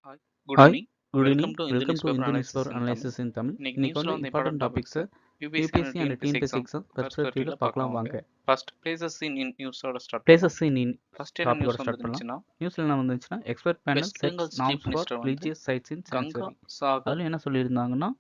Hi, good Hi, evening. good Welcome evening. to Indian Welcome to Newspaper Indian Analysis Newspaper in Tamil. Analysis in Tamil. இன்னைக்கு இன்னைக்கு நியூஸ்ல வந்து வந்து important important topics topics UPSC and UPSC and TNPSC TNPSC exam exam பெர்ஸ்பெக்டிவ்ல பெர்ஸ்பெக்டிவ்ல பார்க்கலாம் பார்க்கலாம் வாங்க. வாங்க. ஃபர்ஸ்ட் பிளேசஸ் இன் நியூஸோட ஸ்டார்ட் பண்ணலாம். பிளேசஸ் இன் ஃபர்ஸ்ட் என்ன டாபிக்கோட நியூஸ் ஸ்டார்ட் பண்ணலாம். வந்துருந்துச்சுன்னா நியூஸ்ல என்ன வந்துச்சுன்னா expert panel West sets Bengal chief norms for minister வந்து religious sites in Ganga sanctuary. Sagar அதில் என்ன சொல்லியிருந்தாங்கன்னா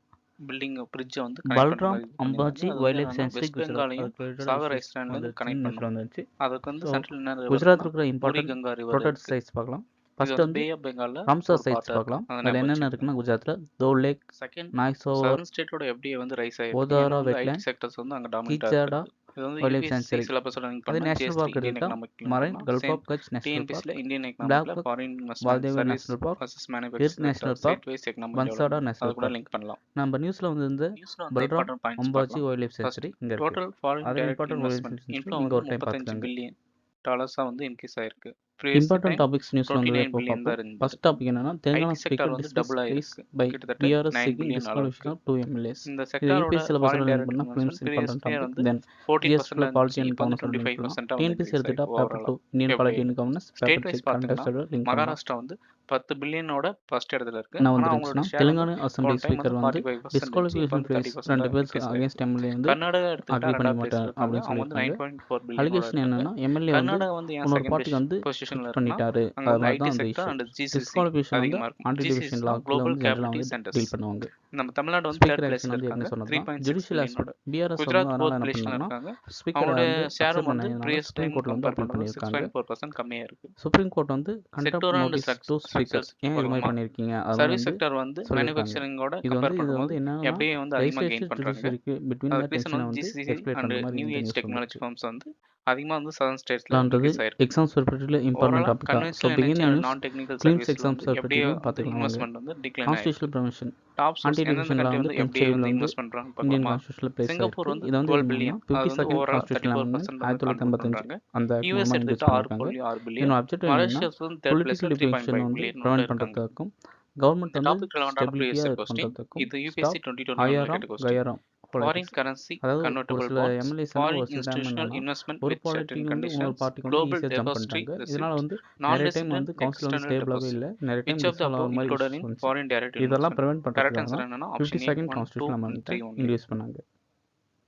பில்டிங் பிரிட்ஜை வந்து கனெக்ட் பண்ற பல்ராம் மாதிரி இது பண்ணியிருந்தாங்க. அம்பாஜி அது வந்து வைல்ட் லைஃப் என்னன்னா சான்ச்சுரி வெஸ்ட் குஜராத் பெங்காலையும் ரிலேட்டட் சாகர் இஷ்யூஸ் ஐஸ்லாண்ட்ல இருந்து வந்துச்சு கனெக்ட் நியூஸ்ல பண்ணும். வந்துச்சு. அதுக்கு வந்து ஸோ சென்ட்ரல் என்ன ரிவர் குஜராத் இருக்குன்னா இருக்கிற Puri important Ganga river protect இருக்கு. சைட்ஸ் பார்க்கலாம். இது ஃபர்ஸ்ட் வந்து வந்து பே ஆஃப் பெங்கால்ல ராம்சார் ஒரு சைட்ஸ் பார்ட்டா இருக்கு. பார்க்கலாம். அதை அதில் ஞாபகம் என்னென்ன வச்சுக்கோங்க. இருக்குன்னா குஜராத்தில் தோ லேக், செகண்ட் நாய்சோவர், சதர்ன் ஸ்டேட்டோட எப்படி வந்து ரைஸ் ஆயிருக்கு. ஏன்னா ஓதாரா வந்து ஐடி வெட்லேண்ட், செக்டர்ஸ் வந்து அங்கே டாமினேட்டா கீச்சாடா இருக்கிறது. இது வந்து வைல்ட் லைஃப் யூபிஎஸ்சி சான்ச்சுரி. சிலபஸோட லிங்க் அது பண்ணா நேஷனல் ஜிஎஸ்டி பார்க் இந்தியன் எடுத்துக்கிட்டால் எக்கனாமிக் லிங்க் மரைன் பண்ணலாம். Gulf same of Kutch national park, டிஎன்பிஎஸ்சியில் இந்தியன் பிளாக் எக்கனாமிக்ல பக் ஃபாரின் இன்வெஸ்ட்மெண்ட் வால்தேவா service national park, versus Gir manufacture national park, state wise economic பன்சாடா டெவலப்மெண்ட் அது நேஷனல் கூட பார்க். லிங்க் பண்ணலாம். நம்ம நியூஸில் வந்து நியூஸ்ல வந்து பல்ராம் இம்பார்ட்டன்ட் பாயிண்ட்ஸ் அம்பாஜி பார்க்கலாம். வைல்ட் லைஃப் ஃபர்ஸ்ட் சான்ச்சுரி இங்கே இருக்குது. டோட்டல் ஃபாரின் அதில் direct important wild life investment sanctuary inflow இங்கே வந்து ஒரு டைம் 35 பார்த்துக்கோங்க. பில்லியன் டாலர்ஸாக வந்து இன்க்ரீஸ் ஆயிருக்கு. ப்ரீவியஸ் இம்பார்ட்டன்ட் டைம் டாபிக்ஸ் நியூஸில் வந்து 29 எப்போ பில்லியன் பார்ப்போம். தான் இருந்தது. ஃபர்ஸ்ட் டாபிக் என்னன்னா தெலுங்கானா ஐடி ஸ்பீக்கர் செக்டார் வந்து டிஸ்கஸ் டபுள் கேஸ் ஆயிருக்கு. பை கிட்டத்தட்ட பிஆர்எஸ் 9 சீக்கிங் பில்லியன் அளவுக்கு. Disqualification of 2 MLAs. இந்த இது செக்டாரோட யூபிஎஸ் சிலபஸில் ஃபாரின் லிங்க் டைரக்ட் பண்ணால் films investment previous important year topic. வந்து தென் 14% ஜிஎஸ்டியில் பாலிட்டி இருந்துச்சு. அண்ட் இப்போ வந்து கவர்னன்ஸோட லிங்க் பண்ணலாம். 25% வந்து டிஎன்பிஎஸ் இன்க்ரீஸ் எடுத்துட்டா ஆயிருக்கு பேப்பர் 2 ஓவராலாக. இந்தியன் எப்படி polity and governance state paper wise check current பார்த்தீங்கன்னா அஃபேர்ஸோட லிங்க் பண்ணலாம். மகாராஷ்டிரா வந்து 10 பில்லியனோட ஃபர்ஸ்ட் இடத்துல இருக்கு. என்ன ஆனால் வந்துருந்துச்சுன்னா அவங்களோட ஷேர் வந்து தெலுங்கானா அசம்பிளி போன டைம் வந்து ஸ்பீக்கர் வந்து 45% இருந்துச்சு. இப்போ டிஸ்குவாலிஃபிகேஷன் வந்து ஃபேஸ் 30% ரெண்டு பேர் இன்க்ரீஸ் அகேன்ஸ்ட் ஆயிருக்கு. எம்எல்ஏ வந்து கர்நாடகா எடுத்துக்கிட்டா அக்ரி பண்ண ரெண்டாவது பிளேஸ்ல மாட்டார் இருக்காங்க. அப்படின்னு அவங்க வந்து சொல்லியிருக்காங்க. 9.4 பில்லியனோட அலிகேஷன் இருக்காங்க. என்னன்னா எம்எல்ஏ வந்து கர்நாடகா வந்து ஏன் உன்னோட செகண்ட் பார்ட்டிக்கு வந்து பொசிஷன்ல ஷிஃப்ட் இருக்குன்னா பண்ணிட்டாரு. அங்க அது வந்து மாதிரி ஐடி தான் அந்த sector issue. And GCC disqualification வந்து அதிகமாக இருக்கும். ஆன்டி ஜிசிசி டிவிஷன் தான் லாக்கில் குளோபல் வந்து ஜென்ரலாக கேபிலிட்டி வந்து சென்டர்ஸ். டீல் பண்ணுவாங்க. நம்ம தமிழ்நாடு வந்து ஸ்பீக்கர் தேர்ட் ஆக்ஷன் பிளேஸ்ல வந்து இருக்காங்க. ஏற்கனவே சொன்னது தான். 3.6 ஜுடிஷியல் பில்லியனோட. ஆஸ்பெக்ட் பிஆர்எஸ் வந்து குஜராத் அதனால ஃபோர்த் என்ன பொசிஷன்ல பண்ணாங்கன்னா இருக்காங்க. ஸ்பீக்கரை அவங்களோட வந்து ஷேரும் அக்செப்ட் வந்து பண்ணதுனால ப்ரீவியஸ் சுப்ரீம் டைம் கோர்ட்டில் வந்து கம்பேர் அப்பீல் பண்ணும்போது பண்ணியிருக்காங்க. 6.4% கம்மியா இருக்கு. சுப்ரீம் கோர்ட் வந்து contempt sectoral and notice to speaker structures ஏன் இது மாதிரி பார்க்கலாமா? பண்ணியிருக்கீங்க அது சர்வீஸ் வந்து செக்டர் வந்து சொல்லியிருக்காங்க. மேனுஃபேக்சரிங்கோட இது கம்பேர் வந்து பண்ணும்போது என்னன்னா எப்படியே வந்து அதிகமாக கெயின் லெஜிஸ்லேச்சர் பண்றாங்க. ஜுடிஷியரிக்கு பிட்வீன் த அதுக்கு ரீசன் டென்ஷனை வந்து வந்து ஜிசிசி எக்ஸ்பிளைன் அண்ட் பண்ணுற மாதிரி நியூ இந்த ஏஜ் நியூஸ் டெக்னாலஜி வந்துருக்கு. ஃபார்ம்ஸ் வந்து அதிகமாக வந்து சதர்ன் ஸ்டேட்ஸ்ல லான்றது இன்க்ரீஸ் ஆயிருக்கு. எக்ஸாம்ஸ் பெர்ஸ்பெக்டிவ்ல இம்பார்ட்டன்ட் ஓவராலாக டாபிக்கா. So conventional begin energy and news நான் டெக்னிக்கல் ஃபிலிம்ஸ் சர்வீஸ்ல எக்ஸாம்ஸ் வந்து எப்படியே பெர்ஸ்பெக்டிவ்ல வந்து பார்த்துக்கலாம் வாங்க. இன்வெஸ்ட்மெண்ட் வந்து டிக்ளைன் கான்ஸ்டியூஷனல் ஆயிருக்கு. ப்ரொவிஷன் டாப் சோர்ஸ் ஆன்டி எந்தெந்த டிவிஷன் லா கண்ட்ரி வந்து வந்து 10th எப்படி ஷெடியூல் வந்து வந்து இன்வெஸ்ட் பண்றாங்க இந்தியன் பார்க்கலாமா? கான்ஸ்டியூஷனில் பிளேஸ் சிங்கப்பூர் ஆயிருக்கு. வந்து இது வந்து 12 என்னன்னா பில்லியன் அது வந்து 52nd ஓவரால் கான்ஸ்டியூஷனில் வந்து 34% வந்து கான்ட்ரிபியூட் 1985 பண்றாங்க. அந்த ஆக்ட் யூஎஸ் மூலமாக இன்ட்ரடியூஸ் எடுத்துக்கிட்டா பண்ணியிருக்காங்க. 6 பில்லியன். இதனோட அப்ஜெக்டிவ் என்னன்னா மலேசியாஸ் வந்து தேர்ட் பிளேஸ்ல பொலிட்டிக்கல் டிவிஷன் 3.5 வந்து பில்லியனோட ப்ரிவென்ட் இருக்காங்க. பண்ணுறதுக்கும் இந்த கவர்மெண்ட் வந்து டாபிக் ரெலவெண்டான ப்ரீவியஸ் ஸ்டெபிலிட்டியாக கொஸ்டின். பண்ணுறதுக்கும் இது யூபிஎஸ்சி ஸ்டாப் 2021 கேட்ட கொஸ்டின். கயாராம் ஃபாரின் பாலிடிக்ஸ். கரன்சி அதாவது ஒரு கன்வெர்ட்டபிள் சில பாண்ட்ஸ், எம்எல்ஏஸ் ஃபாரின் ஒரு சில டைம் இன்ஸ்டிடியூஷனல் என்னன்னா இன்வெஸ்ட்மெண்ட் ஒரு வித் பார்ட்டி சர்டன் வந்து இன்னொரு கண்டிஷன்ஸ், பார்ட்டிக்கு வந்து குளோபல் ஈஸியாக ஜம்ப் டெபாசிட்டரி பண்ணிட்டாங்க. இதனால ரெசிப்ட்ஸ், வந்து நான் நிறைய டைம் ரெசிடென்ட் வந்து கவுன்சில் வந்து எக்ஸ்டர்னல் ஸ்டேபிளாகவே டெபாசிட் இல்லை. நிறைய time which of the dissolve above ஆகிற மாதிரி இன்க்ளூடட் இஷ்யூஸ் இன் வந்துச்சு. ஃபாரின் டைரக்ட் இதெல்லாம் இன்வெஸ்ட்மெண்ட். ப்ரிவென்ட் கரெக்ட் பண்ணுறதுக்காக ஆன்சர் தான் என்னன்னா option A 52nd 1, 2 constitution and அமெண்ட்மெண்ட்டை 3 only. இன்ட்ரடியூஸ் பண்ணாங்க.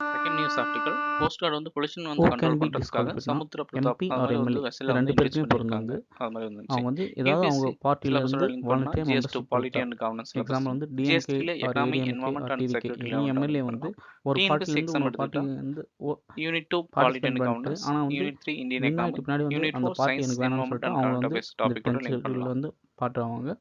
Second news article coast guard வந்து பொல்யூஷன் வந்து ஹூ கேன் கண்ட்ரோல் பி பண்றதுக்காக டிஸ்குவாலிஃபைட்னா சமுத்திர பிரதாப் எம்பி அது ஆர் மாதிரி வந்து எம்எல்ஏ வெசல இது வந்து ரெண்டு இன்ட்ரடியூஸ் பேருக்குமே பொருந்தும். பண்ணியிருக்காங்க. அது மாதிரி வந்துச்சு. அவங்க வந்து ஏதாவது அவங்க யூபிஎஸ்சி பார்ட்டியிலேருந்து சிலபஸோட லிங்க் பண்ணா வாலண்டியாக ஜிஎஸ்2 மெம்பர்ஷிப் பாலிட்டி கொடுத்தா அண்ட் கவர்னன்ஸ் சிலபஸ். எக்ஸாம்பிள் வந்து டிஎம்கே ஜிஎஸ்டியில் or economy ADMK environment or and TVK security any லெவலில் எம்எல்ஏ லிங்க் வந்து பண்ணலாம். ஒரு டிஎன்பிஎஸ்சி பார்ட்டிலேருந்து எக்ஸாம் இன்னொரு எடுத்துக்கிட்டா பார்ட்டி வந்து யூனிட் 2 பாலிட்டி பார்ட்டிசிபேட் அண்ட் பண்ணிட்டு கவர்னன்ஸ், ஆனால் வந்து யூனிட் 3 இந்தியன் வின் ஆகிட்டு எக்கனாமி, பின்னாடி வந்து யூனிட் அந்த 4 பார்ட்டி சயின்ஸ் எனக்கு வேணாம்னு என்வரன்மெண்ட் சொல்லிட்டு அண்ட் அவங்க கரண்ட் வந்து அஃபேர்ஸ் இந்த டாபிக்கோட 10th லிங்க் ஷெடியூலில் பண்ணலாம். வந்து பாட்டுவாங்க.